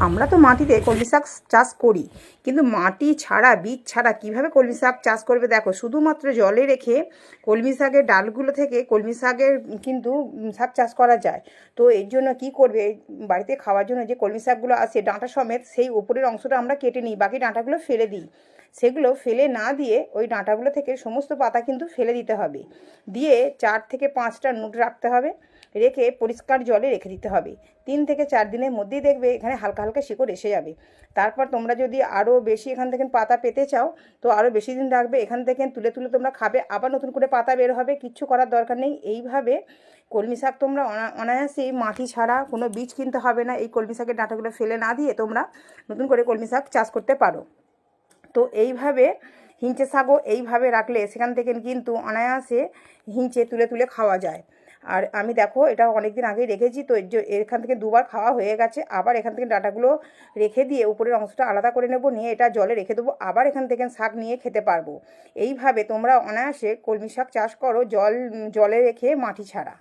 আমরা তো মাটিতে কলমি শাক চাষ করি, কিন্তু মাটি ছাড়া বীজ ছাড়া কিভাবে কলমি শাক চাষ করবে দেখো। শুধুমাত্র জলে রেখে কলমি শাকের ডালগুলো থেকে কলমি শাকের কিন্তু শাক চাষ করা যায়। তো এর জন্য কি করবে, বাড়িতে খাওয়ার জন্য যে কলমি শাকগুলো আসে ডাঁটা সমেত, সেই উপরের অংশটা আমরা কেটে নিই, বাকি ডাঁটাগুলো ফেলে দিই। সেগুলো ফেলে না দিয়ে ওই ডাঁটাগুলো থেকে সমস্ত পাতা কিন্তু ফেলে দিতে হবে, দিয়ে 4 থেকে 5টা নোট রাখতে হবে, রেখে পরিষ্কার জলে রেখে দিতে হবে। 3 থেকে 4 দিনের মধ্যেই দেখবে এখানে হালকা হালকা শিকড় এসে যাবে। তারপর তোমরা যদি আরও বেশি এখান থেকে পাতা পেতে চাও তো আরও বেশি দিন রাখবে, এখান থেকে তুলে তুলে তোমরা খাবে, আবার নতুন করে পাতা বের হবে, কিচ্ছু করার দরকার নেই। এইভাবে কলমি শাক তোমরা অনায়াসেই মাটি ছাড়া, কোনো বীজ কিনতে হবে না, এই কলমি শাকের ডাঁটাগুলো ফেলে না দিয়ে তোমরা নতুন করে কলমি শাক চাষ করতে পারো। তো এইভাবে হিঞ্চে শাকও এইভাবে রাখলে সেখান থেকে কিন্তু অনায়াসে হিঞ্চে তুলে তুলে খাওয়া যায়। আর আমি দেখো এটা অনেক দিন আগেই রেখেছি, তো এখান থেকে 2বার খাওয়া হয়ে গেছে। আবার এখান থেকে ডাঁটাগুলো রেখে দিয়ে উপরের অংশটা আলাদা করে নেব, নিয়ে এটা জলে রেখে দেবো, আবার এখান থেকে শাক নিয়ে খেতে পারবো। এইভাবে তোমরা অনায়াসে কলমি শাক চাষ করো, জলে রেখে মাটি ছাড়া।